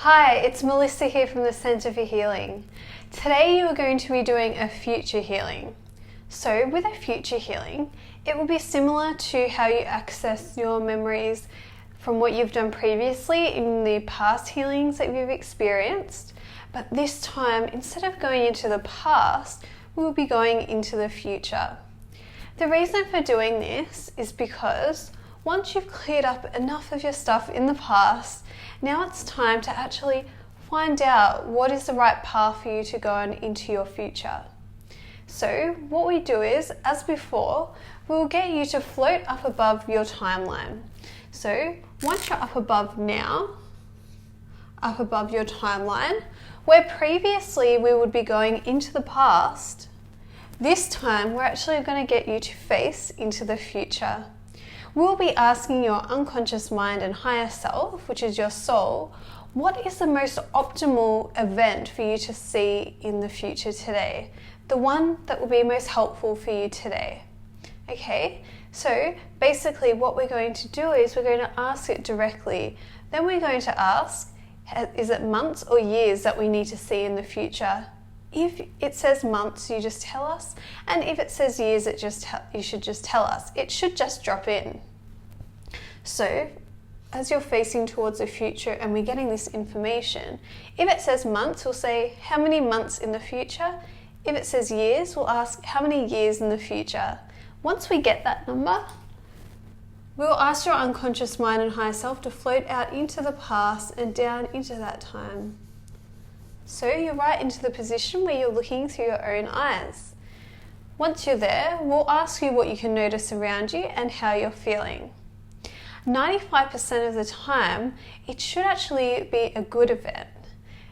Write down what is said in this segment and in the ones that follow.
Hi, it's Melissa here from the Centre for Healing. Today you are going to be doing a future healing. So with a future healing, it will be similar to how you access your memories from what you've done previously in the past healings that you've experienced. But this time, instead of going into the past, we will be going into the future. The reason for doing this is because once you've cleared up enough of your stuff in the past, now it's time to actually find out what is the right path for you to go on into your future. So what we do is, as before, we'll get you to float up above your timeline. So once you're up above now, up above your timeline, where previously we would be going into the past, this time we're actually going to get you to face into the future. We'll be asking your unconscious mind and higher self, which is your soul, what is the most optimal event for you to see in the future today? The one that will be most helpful for you today. Okay, so basically what we're going to do is we're going to ask it directly. Then we're going to ask, is it months or years that we need to see in the future? If it says months, you just tell us, and if it says years, you should just tell us. It should just drop in. So, as you're facing towards the future and we're getting this information, if it says months, we'll say, how many months in the future? If it says years, we'll ask, how many years in the future? Once we get that number, we'll ask your unconscious mind and higher self to float out into the past and down into that time. So you're right into the position where you're looking through your own eyes. Once you're there, we'll ask you what you can notice around you and how you're feeling. 95% of the time, it should actually be a good event.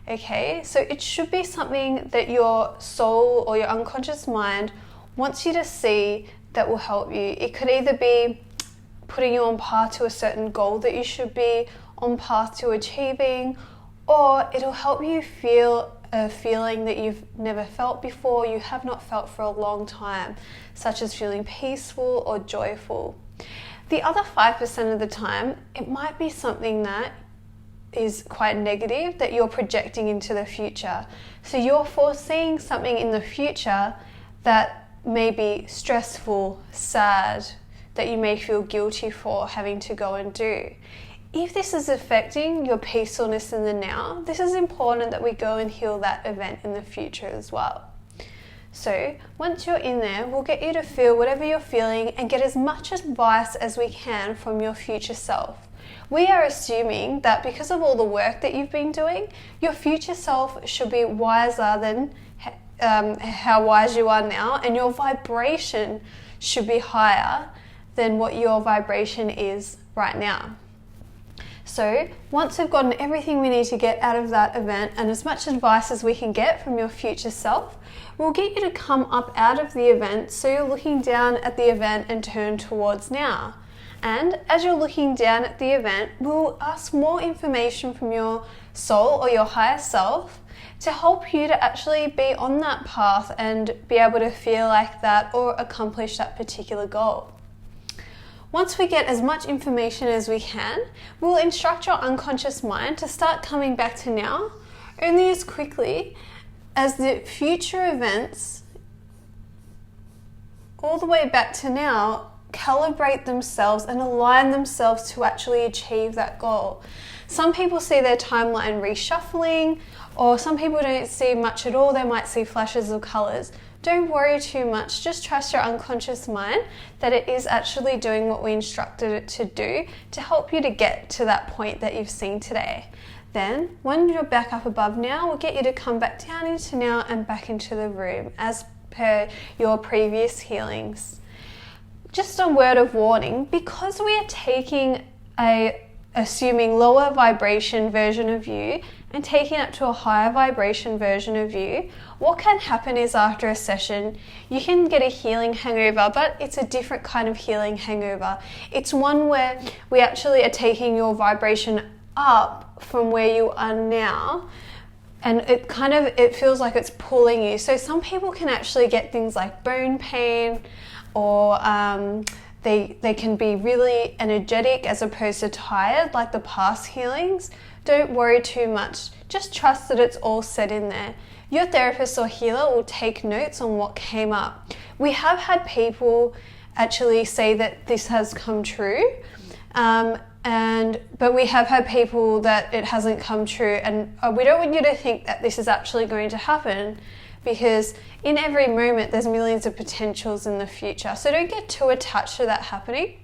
Okay, so it should be something that your soul or your unconscious mind wants you to see that will help you. It could either be putting you on path to a certain goal that you should be on path to achieving, or it'll help you feel a feeling that you've never felt before, you have not felt for a long time, such as feeling peaceful or joyful. The other 5% of the time, it might be something that is quite negative that you're projecting into the future. So you're foreseeing something in the future that may be stressful, sad, that you may feel guilty for having to go and do. If this is affecting your peacefulness in the now, this is important that we go and heal that event in the future as well. So once you're in there, we'll get you to feel whatever you're feeling and get as much advice as we can from your future self. We are assuming that because of all the work that you've been doing, your future self should be wiser than how wise you are now, and your vibration should be higher than what your vibration is right now. So once we've gotten everything we need to get out of that event and as much advice as we can get from your future self, we'll get you to come up out of the event so you're looking down at the event and turn towards now. And as you're looking down at the event, we'll ask more information from your soul or your higher self to help you to actually be on that path and be able to feel like that or accomplish that particular goal. Once we get as much information as we can, we'll instruct your unconscious mind to start coming back to now, only as quickly as the future events all the way back to now calibrate themselves and align themselves to actually achieve that goal. Some people see their timeline reshuffling, or some people don't see much at all. They might see flashes of colours. Don't worry too much, just trust your unconscious mind that it is actually doing what we instructed it to do to help you to get to that point that you've seen today. Then, when you're back up above now, we'll get you to come back down into now and back into the room as per your previous healings. Just a word of warning, because we are taking assuming lower vibration version of you and taking it to a higher vibration version of you, what can happen is after a session, you can get a healing hangover, but it's a different kind of healing hangover. It's one where we actually are taking your vibration up from where you are now, and it feels like it's pulling you. So some people can actually get things like bone pain, or they can be really energetic as opposed to tired, like the past healings. don't worry too much. Just trust that it's all set in there. Your therapist or healer will take notes on what came up. We have had people actually say that this has come true, but we have had people that it hasn't come true, and we don't want you to think that this is actually going to happen, because in every moment there's millions of potentials in the future. So don't get too attached to that happening.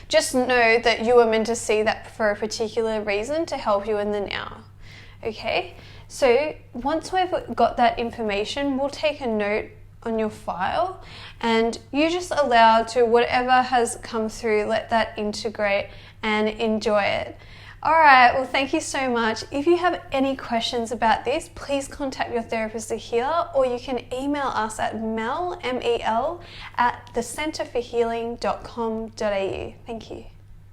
Just know that you were meant to see that for a particular reason to help you in the now. Okay? So once we've got that information, we'll take a note on your file, and you just allow to whatever has come through, let that integrate and enjoy it. Alright, well thank you so much. If you have any questions about this, please contact your therapist or healer, or you can email us at mel@thecenterforhealing.com.au. Thank you.